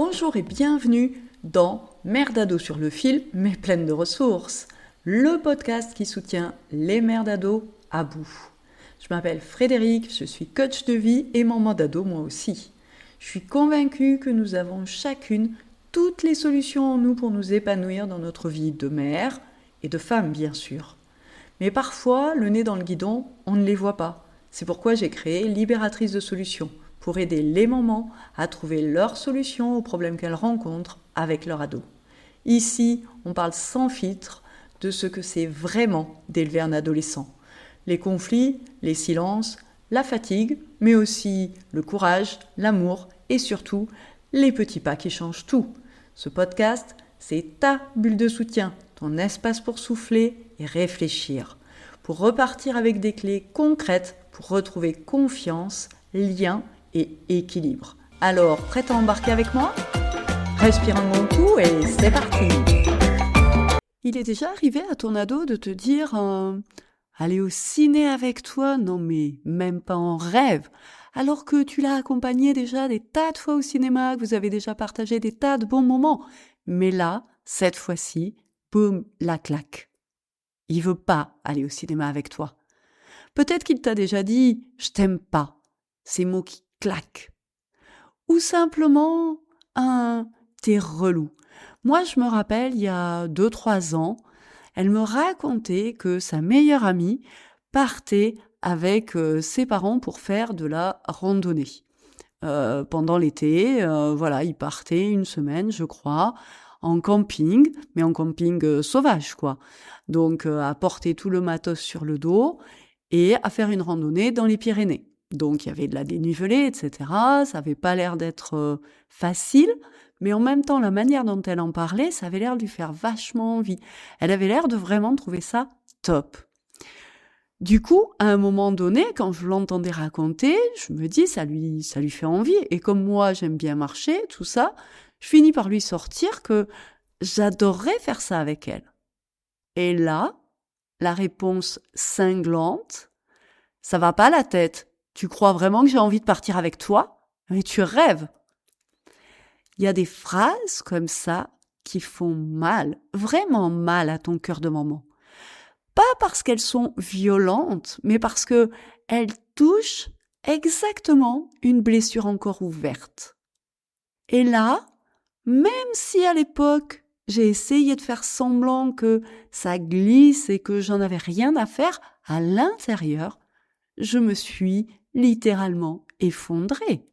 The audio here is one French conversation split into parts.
Bonjour et bienvenue dans Mère d'ado sur le fil, mais pleine de ressources, le podcast qui soutient les mères d'ado à bout. Je m'appelle Frédéric, je suis coach de vie et maman d'ado moi aussi. Je suis convaincue que nous avons chacune toutes les solutions en nous pour nous épanouir dans notre vie de mère et de femme bien sûr. Mais parfois, le nez dans le guidon, on ne les voit pas. C'est pourquoi j'ai créé Libératrice de solutions, pour aider les mamans à trouver leurs solutions aux problèmes qu'elles rencontrent avec leur ado. Ici, on parle sans filtre de ce que c'est vraiment d'élever un adolescent. Les conflits, les silences, la fatigue, mais aussi le courage, l'amour et surtout les petits pas qui changent tout. Ce podcast, c'est ta bulle de soutien, ton espace pour souffler et réfléchir, pour repartir avec des clés concrètes pour retrouver confiance, lien et équilibre. Alors, prête à embarquer avec moi ? Respire un bon coup et c'est parti. Il est déjà arrivé à ton ado de te dire aller au ciné avec toi ? Non mais même pas en rêve. Alors que tu l'as accompagné déjà des tas de fois au cinéma, que vous avez déjà partagé des tas de bons moments. Mais là, cette fois-ci, boum, la claque. Il veut pas aller au cinéma avec toi. Peut-être qu'il t'a déjà dit « je t'aime pas ». Ces mots qui claquent. Ou simplement un « t'es relou ». Moi, je me rappelle, il y a 2-3 ans, elle me racontait que sa meilleure amie partait avec ses parents pour faire de la randonnée. Pendant l'été, ils partaient une semaine, je crois, en camping, mais en camping sauvage, quoi. Donc, à porter tout le matos sur le dos et à faire une randonnée dans les Pyrénées. Donc, il y avait de la dénivelée, etc. Ça n'avait pas l'air d'être facile, mais en même temps, la manière dont elle en parlait, ça avait l'air de lui faire vachement envie. Elle avait l'air de vraiment trouver ça top. Du coup, à un moment donné, quand je l'entendais raconter, je me dis, ça lui fait envie. Et comme moi, j'aime bien marcher, tout ça, je finis par lui sortir que j'adorerais faire ça avec elle. Et là, la réponse cinglante, ça va pas la tête. Tu crois vraiment que j'ai envie de partir avec toi ? Mais tu rêves. Il y a des phrases comme ça qui font mal, vraiment mal à ton cœur de maman. Pas parce qu'elles sont violentes, mais parce que elles touchent exactement une blessure encore ouverte. Et là, même si à l'époque, j'ai essayé de faire semblant que ça glisse et que j'en avais rien à faire, à l'intérieur, je me suis littéralement effondrée.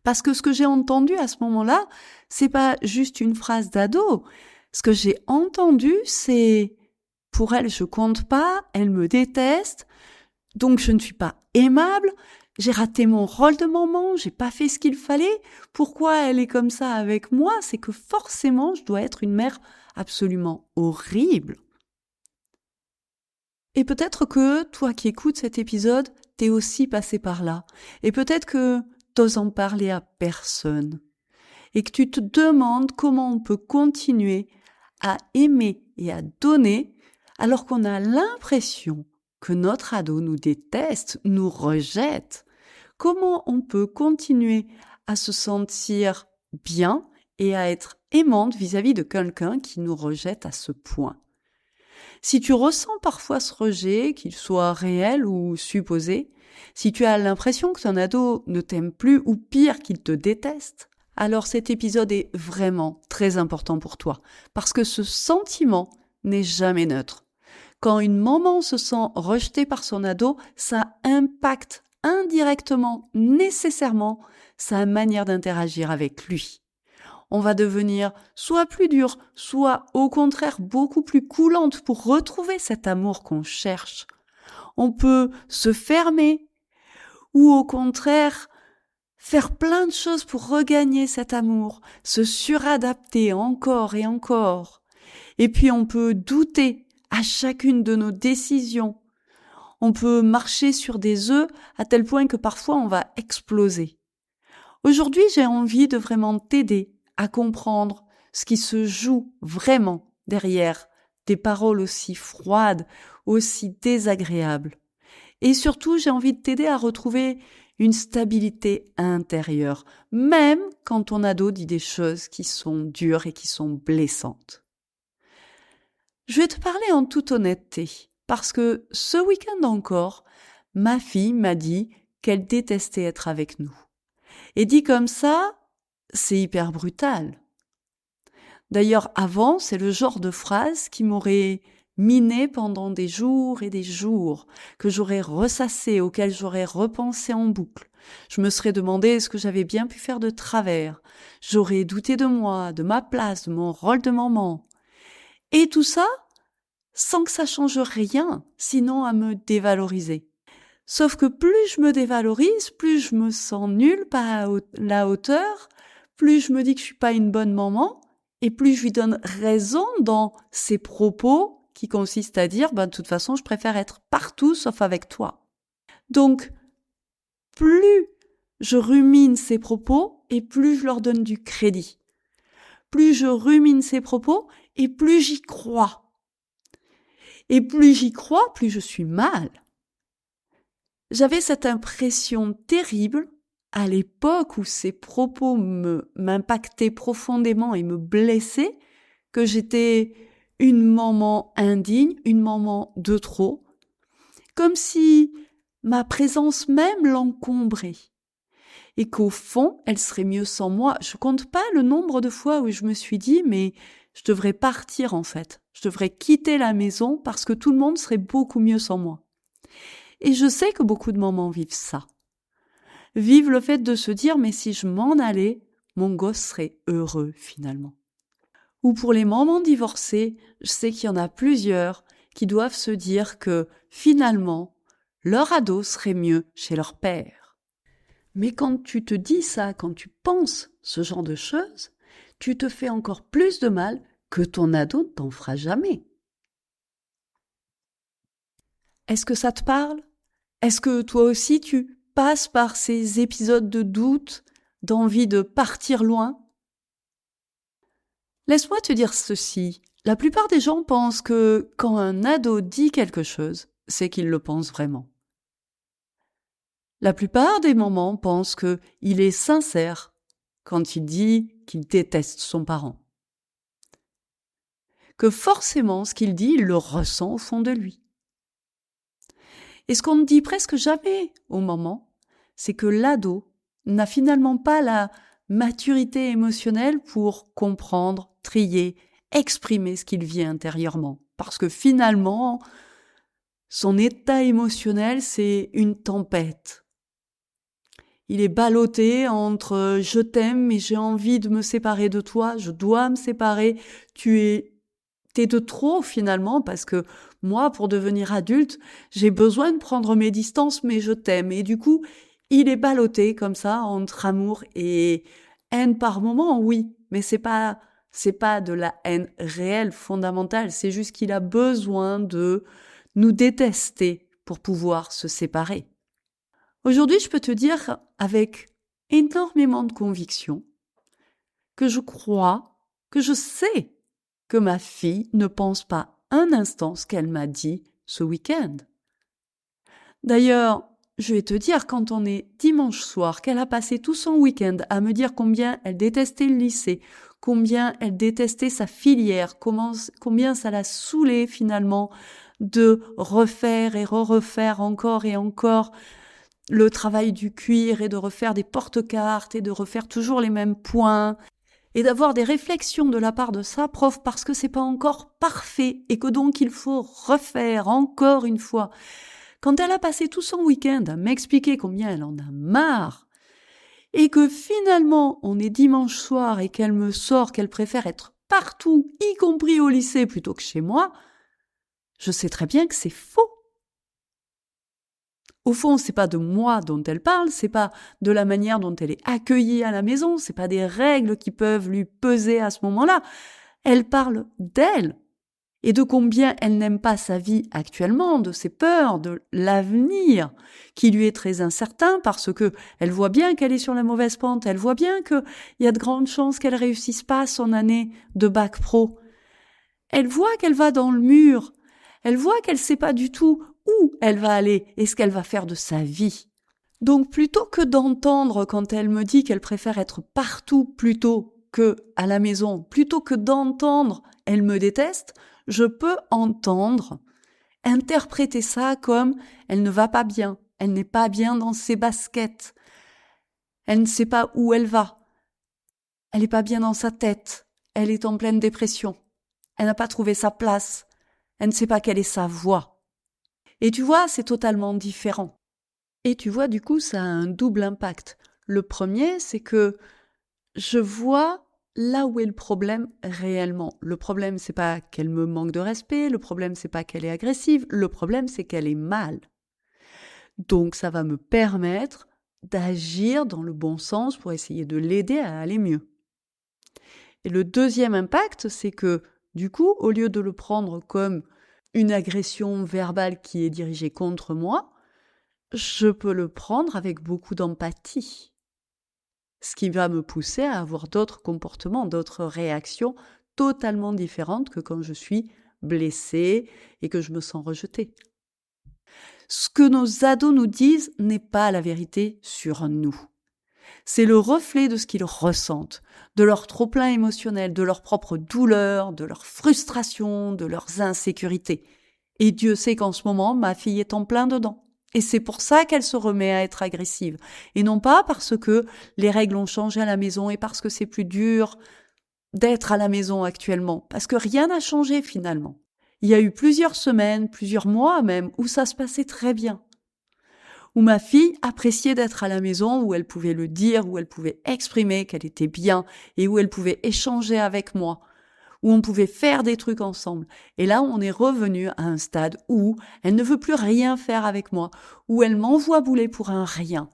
Parce que ce que j'ai entendu à ce moment-là, c'est pas juste une phrase d'ado. Ce que j'ai entendu, c'est « pour elle, je compte pas, elle me déteste, donc je ne suis pas aimable, j'ai raté mon rôle de maman, j'ai pas fait ce qu'il fallait, pourquoi elle est comme ça avec moi ? C'est que forcément, je dois être une mère absolument horrible. » Et peut-être que toi qui écoutes cet épisode, t'es aussi passé par là. Et peut-être que t'oses en parler à personne. Et que tu te demandes comment on peut continuer à aimer et à donner alors qu'on a l'impression que notre ado nous déteste, nous rejette. Comment on peut continuer à se sentir bien et à être aimante vis-à-vis de quelqu'un qui nous rejette à ce point ? Si tu ressens parfois ce rejet, qu'il soit réel ou supposé, si tu as l'impression que ton ado ne t'aime plus ou pire qu'il te déteste, alors cet épisode est vraiment très important pour toi, parce que ce sentiment n'est jamais neutre. Quand une maman se sent rejetée par son ado, ça impacte indirectement, nécessairement, sa manière d'interagir avec lui. On va devenir soit plus dur, soit au contraire beaucoup plus coulante pour retrouver cet amour qu'on cherche. On peut se fermer ou au contraire faire plein de choses pour regagner cet amour, se suradapter encore et encore. Et puis on peut douter à chacune de nos décisions. On peut marcher sur des œufs à tel point que parfois on va exploser. Aujourd'hui, j'ai envie de vraiment t'aider à comprendre ce qui se joue vraiment derrière des paroles aussi froides, aussi désagréables. Et surtout, j'ai envie de t'aider à retrouver une stabilité intérieure, même quand ton ado dit des choses qui sont dures et qui sont blessantes. Je vais te parler en toute honnêteté, parce que ce week-end encore, ma fille m'a dit qu'elle détestait être avec nous. Et dit comme ça, c'est hyper brutal. D'ailleurs, avant, c'est le genre de phrase qui m'aurait miné pendant des jours et des jours, que j'aurais ressassé, auquel j'aurais repensé en boucle. Je me serais demandé ce que j'avais bien pu faire de travers. J'aurais douté de moi, de ma place, de mon rôle de maman. Et tout ça, sans que ça change rien, sinon à me dévaloriser. Sauf que plus je me dévalorise, plus je me sens nulle, pas à la hauteur, plus je me dis que je suis pas une bonne maman, et plus je lui donne raison dans ses propos qui consistent à dire, de toute façon, je préfère être partout sauf avec toi. Donc, plus je rumine ces propos et plus je leur donne du crédit. Plus je rumine ces propos et plus j'y crois. Et plus j'y crois, plus je suis mal. J'avais cette impression terrible à l'époque où ces propos m'impactaient profondément et me blessaient, que j'étais une maman indigne, une maman de trop, comme si ma présence même l'encombrait. Et qu'au fond, elle serait mieux sans moi. Je compte pas le nombre de fois où je me suis dit, mais je devrais partir en fait. Je devrais quitter la maison parce que tout le monde serait beaucoup mieux sans moi. Et je sais que beaucoup de mamans vivent ça. Vivent le fait de se dire, mais si je m'en allais, mon gosse serait heureux finalement. Ou pour les mamans divorcées, je sais qu'il y en a plusieurs qui doivent se dire que finalement, leur ado serait mieux chez leur père. Mais quand tu te dis ça, quand tu penses ce genre de choses, tu te fais encore plus de mal que ton ado ne t'en fera jamais. Est-ce que ça te parle ? Est-ce que toi aussi tu passes par ces épisodes de doute, d'envie de partir loin ? Laisse-moi te dire ceci. La plupart des gens pensent que quand un ado dit quelque chose, c'est qu'il le pense vraiment. La plupart des mamans pensent qu'il est sincère quand il dit qu'il déteste son parent. Que forcément, ce qu'il dit, il le ressent au fond de lui. Et ce qu'on ne dit presque jamais aux mamans, c'est que l'ado n'a finalement pas la maturité émotionnelle pour comprendre, trier, exprimer ce qu'il vit intérieurement. Parce que finalement, son état émotionnel, c'est une tempête. Il est ballotté entre « je t'aime mais j'ai envie de me séparer de toi, je dois me séparer, t'es de trop finalement parce que moi, pour devenir adulte, j'ai besoin de prendre mes distances mais je t'aime. » Et du coup, il est ballotté comme ça entre amour et haine par moment, oui, mais c'est pas de la haine réelle, fondamentale, c'est juste qu'il a besoin de nous détester pour pouvoir se séparer. Aujourd'hui, je peux te dire avec énormément de conviction que je crois, que je sais que ma fille ne pense pas un instant ce qu'elle m'a dit ce week-end. D'ailleurs, je vais te dire, quand on est dimanche soir, qu'elle a passé tout son week-end à me dire combien elle détestait le lycée, combien elle détestait sa filière, combien ça l'a saoulée finalement de refaire et refaire encore et encore le travail du cuir et de refaire des porte-cartes et de refaire toujours les mêmes points et d'avoir des réflexions de la part de sa prof parce que c'est pas encore parfait et que donc il faut refaire encore une fois. Quand elle a passé tout son week-end à m'expliquer combien elle en a marre et que finalement on est dimanche soir et qu'elle me sort qu'elle préfère être partout, y compris au lycée plutôt que chez moi, je sais très bien que c'est faux. Au fond, c'est pas de moi dont elle parle, c'est pas de la manière dont elle est accueillie à la maison, c'est pas des règles qui peuvent lui peser à ce moment-là. Elle parle d'elle et de combien elle n'aime pas sa vie actuellement, de ses peurs, de l'avenir qui lui est très incertain parce que elle voit bien qu'elle est sur la mauvaise pente, elle voit bien qu'il y a de grandes chances qu'elle réussisse pas son année de bac pro. Elle voit qu'elle va dans le mur, elle voit qu'elle sait pas du tout où elle va aller et ce qu'elle va faire de sa vie. Donc plutôt que d'entendre quand elle me dit qu'elle préfère être partout plutôt que à la maison, plutôt que d'entendre elle me déteste, je peux entendre, interpréter ça comme elle ne va pas bien, elle n'est pas bien dans ses baskets, elle ne sait pas où elle va, elle n'est pas bien dans sa tête, elle est en pleine dépression, elle n'a pas trouvé sa place, elle ne sait pas quelle est sa voie. Et tu vois, c'est totalement différent. Et tu vois, du coup, ça a un double impact. Le premier, c'est que je vois là où est le problème réellement. Le problème, c'est pas qu'elle me manque de respect, le problème, c'est pas qu'elle est agressive, le problème, c'est qu'elle est mal. Donc, ça va me permettre d'agir dans le bon sens pour essayer de l'aider à aller mieux. Et le deuxième impact, c'est que, du coup, au lieu de le prendre comme une agression verbale qui est dirigée contre moi, je peux le prendre avec beaucoup d'empathie. Ce qui va me pousser à avoir d'autres comportements, d'autres réactions totalement différentes que quand je suis blessée et que je me sens rejetée. Ce que nos ados nous disent n'est pas la vérité sur nous. C'est le reflet de ce qu'ils ressentent, de leur trop-plein émotionnel, de leurs propres douleurs, de leurs frustrations, de leurs insécurités. Et Dieu sait qu'en ce moment, ma fille est en plein dedans. Et c'est pour ça qu'elle se remet à être agressive. Et non pas parce que les règles ont changé à la maison et parce que c'est plus dur d'être à la maison actuellement. Parce que rien n'a changé finalement. Il y a eu plusieurs semaines, plusieurs mois même, où ça se passait très bien. Où ma fille appréciait d'être à la maison, où elle pouvait le dire, où elle pouvait exprimer qu'elle était bien et où elle pouvait échanger avec moi, où on pouvait faire des trucs ensemble. Et là, on est revenu à un stade où elle ne veut plus rien faire avec moi, où elle m'envoie bouler pour un rien,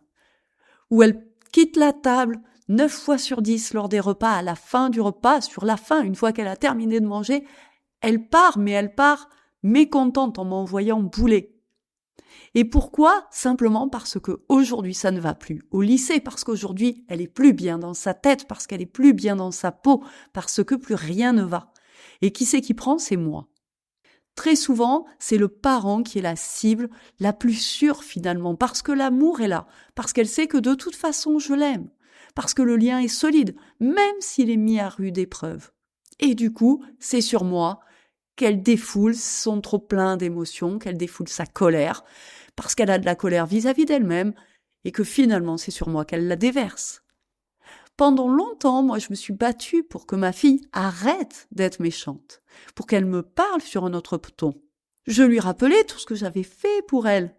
où elle quitte la table 9 fois sur 10 lors des repas, à la fin du repas, sur la fin, une fois qu'elle a terminé de manger, elle part, mais elle part mécontente en m'envoyant bouler. Et pourquoi? Simplement parce que aujourd'hui ça ne va plus au lycée, parce qu'aujourd'hui elle est plus bien dans sa tête, parce qu'elle est plus bien dans sa peau, parce que plus rien ne va. Et qui c'est qui prend? C'est moi. Très souvent, c'est le parent qui est la cible la plus sûre finalement, parce que l'amour est là, parce qu'elle sait que de toute façon je l'aime, parce que le lien est solide, même s'il est mis à rude épreuve. Et du coup, c'est sur moi qu'elle défoule son trop-plein d'émotions, qu'elle défoule sa colère, parce qu'elle a de la colère vis-à-vis d'elle-même, et que finalement c'est sur moi qu'elle la déverse. Pendant longtemps, moi je me suis battue pour que ma fille arrête d'être méchante, pour qu'elle me parle sur un autre ton. Je lui rappelais tout ce que j'avais fait pour elle,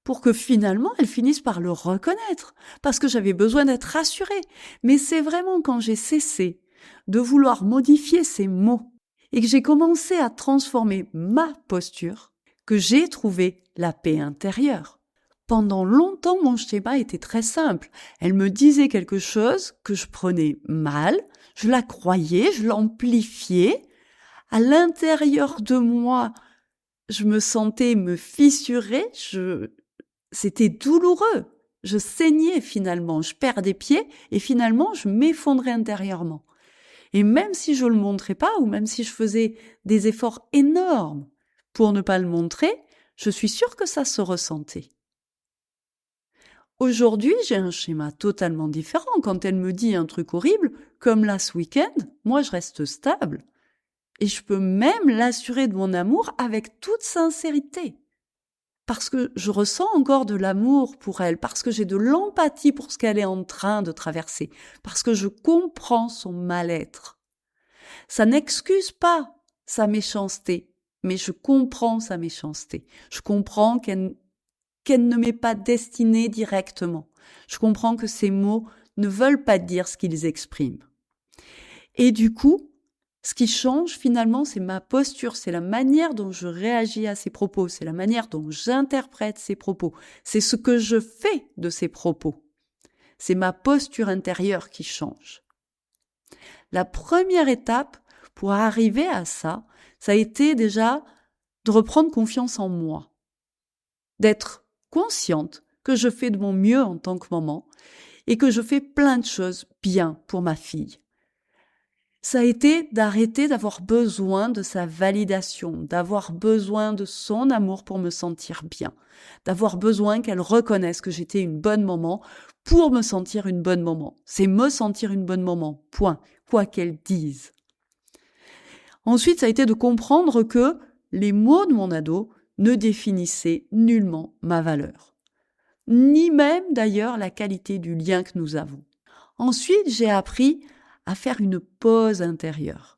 pour que finalement elle finisse par le reconnaître, parce que j'avais besoin d'être rassurée. Mais c'est vraiment quand j'ai cessé de vouloir modifier ces mots, et que j'ai commencé à transformer ma posture, que j'ai trouvé la paix intérieure. Pendant longtemps, mon schéma était très simple. Elle me disait quelque chose que je prenais mal, je la croyais, je l'amplifiais. À l'intérieur de moi, je me sentais me fissurer, c'était douloureux. Je saignais finalement, je perdais pied et finalement je m'effondrais intérieurement. Et même si je le montrais pas, ou même si je faisais des efforts énormes pour ne pas le montrer, je suis sûre que ça se ressentait. Aujourd'hui, j'ai un schéma totalement différent. Quand elle me dit un truc horrible, comme là ce week-end, moi je reste stable. Et je peux même l'assurer de mon amour avec toute sincérité. Parce que je ressens encore de l'amour pour elle, parce que j'ai de l'empathie pour ce qu'elle est en train de traverser, parce que je comprends son mal-être. Ça n'excuse pas sa méchanceté, mais je comprends sa méchanceté. Je comprends qu'elle ne m'est pas destinée directement. Je comprends que ces mots ne veulent pas dire ce qu'ils expriment. Et du coup, ce qui change finalement, c'est ma posture, c'est la manière dont je réagis à ses propos, c'est la manière dont j'interprète ses propos, c'est ce que je fais de ses propos. C'est ma posture intérieure qui change. La première étape pour arriver à ça, ça a été déjà de reprendre confiance en moi, d'être consciente que je fais de mon mieux en tant que maman et que je fais plein de choses bien pour ma fille. ça a été d'arrêter d'avoir besoin de sa validation, d'avoir besoin de son amour pour me sentir bien, d'avoir besoin qu'elle reconnaisse que j'étais une bonne maman pour me sentir une bonne maman. C'est me sentir une bonne maman, point, quoi qu'elle dise. Ensuite, ça a été de comprendre que les mots de mon ado ne définissaient nullement ma valeur, ni même d'ailleurs la qualité du lien que nous avons. Ensuite, j'ai appris à faire une pause intérieure.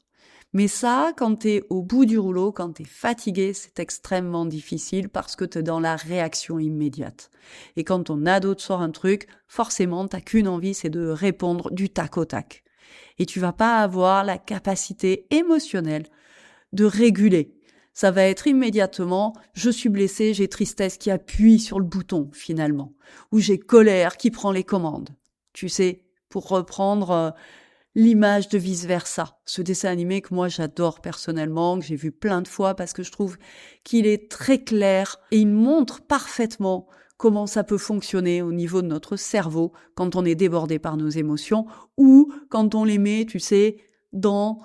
Mais ça, quand t'es au bout du rouleau, quand t'es fatigué, c'est extrêmement difficile parce que t'es dans la réaction immédiate. Et quand ton ado te sort un truc, forcément, t'as qu'une envie, c'est de répondre du tac au tac. Et tu vas pas avoir la capacité émotionnelle de réguler. Ça va être immédiatement, je suis blessée, j'ai tristesse qui appuie sur le bouton, finalement. Ou j'ai colère qui prend les commandes. Tu sais, pour reprendre l'image de vice-versa, ce dessin animé que moi j'adore personnellement, que j'ai vu plein de fois parce que je trouve qu'il est très clair et il montre parfaitement comment ça peut fonctionner au niveau de notre cerveau quand on est débordé par nos émotions ou quand on les met, tu sais, dans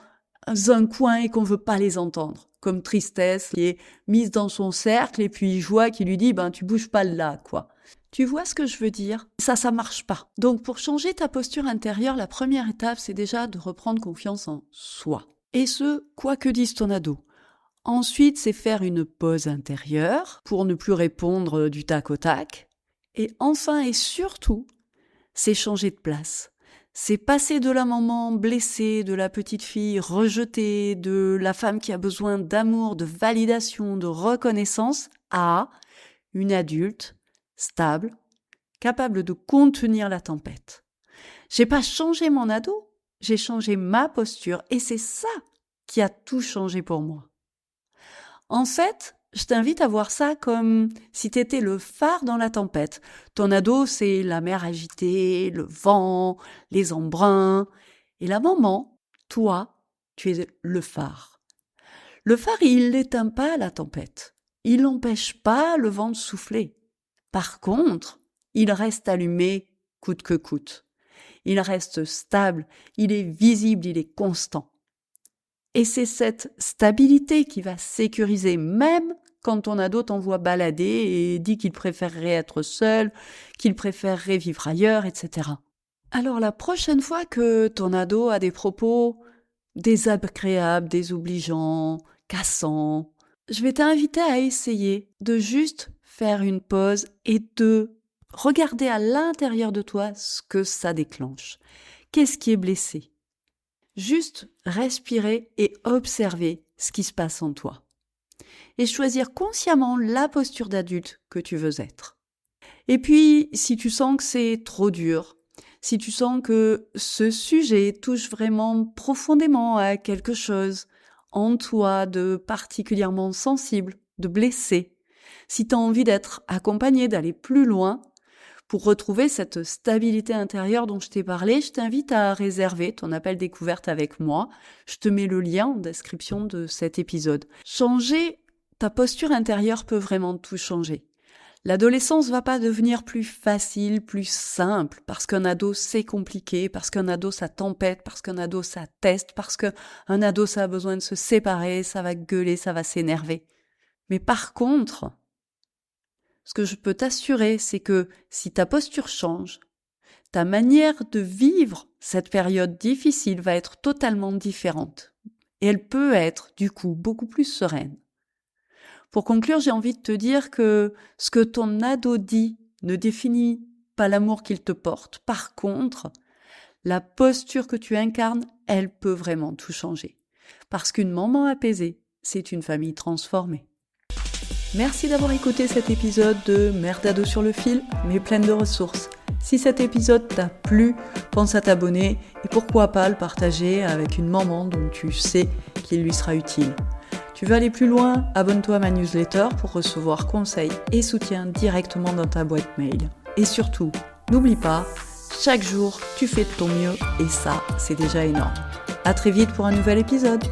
un coin et qu'on veut pas les entendre. Comme tristesse qui est mise dans son cercle et puis joie qui lui dit « tu bouges pas là, quoi ». Tu vois ce que je veux dire ? Ça marche pas. Donc, pour changer ta posture intérieure, la première étape, c'est déjà de reprendre confiance en soi. Et ce, quoi que dise ton ado. Ensuite, c'est faire une pause intérieure pour ne plus répondre du tac au tac. Et enfin et surtout, c'est changer de place. C'est passer de la maman blessée, de la petite fille rejetée, de la femme qui a besoin d'amour, de validation, de reconnaissance, à une adulte stable, capable de contenir la tempête. J'ai pas changé mon ado, j'ai changé ma posture et c'est ça qui a tout changé pour moi. En fait, je t'invite à voir ça comme si t'étais le phare dans la tempête. Ton ado, c'est la mer agitée, le vent, les embruns. Et la maman, toi, tu es le phare. Le phare, il n'éteint pas la tempête. Il n'empêche pas le vent de souffler. Par contre, il reste allumé coûte que coûte. Il reste stable, il est visible, il est constant. Et c'est cette stabilité qui va sécuriser même quand ton ado t'envoie balader et dit qu'il préférerait être seul, qu'il préférerait vivre ailleurs, etc. Alors la prochaine fois que ton ado a des propos désagréables, désobligeants, cassants, je vais t'inviter à essayer de juste faire une pause et de regarder à l'intérieur de toi ce que ça déclenche. Qu'est-ce qui est blessé ? Juste respirer et observer ce qui se passe en toi. Et choisir consciemment la posture d'adulte que tu veux être. Et puis, si tu sens que c'est trop dur, si tu sens que ce sujet touche vraiment profondément à quelque chose en toi de particulièrement sensible, de blessé, si tu as envie d'être accompagné, d'aller plus loin, pour retrouver cette stabilité intérieure dont je t'ai parlé, je t'invite à réserver ton appel découverte avec moi. Je te mets le lien en description de cet épisode. Changer ta posture intérieure peut vraiment tout changer. L'adolescence va pas devenir plus facile, plus simple, parce qu'un ado c'est compliqué, parce qu'un ado ça tempête, parce qu'un ado ça teste, parce qu'un ado ça a besoin de se séparer, ça va gueuler, ça va s'énerver. Mais par contre, ce que je peux t'assurer, c'est que si ta posture change, ta manière de vivre cette période difficile va être totalement différente. Et elle peut être, du coup, beaucoup plus sereine. Pour conclure, j'ai envie de te dire que ce que ton ado dit ne définit pas l'amour qu'il te porte. Par contre, la posture que tu incarnes, elle peut vraiment tout changer. Parce qu'une maman apaisée, c'est une famille transformée. Merci d'avoir écouté cet épisode de Mère d'ado sur le fil, mais pleine de ressources. Si cet épisode t'a plu, pense à t'abonner et pourquoi pas le partager avec une maman dont tu sais qu'il lui sera utile. Tu veux aller plus loin ? Abonne-toi à ma newsletter pour recevoir conseils et soutien directement dans ta boîte mail. Et surtout, n'oublie pas, chaque jour, tu fais de ton mieux et ça, c'est déjà énorme. À très vite pour un nouvel épisode.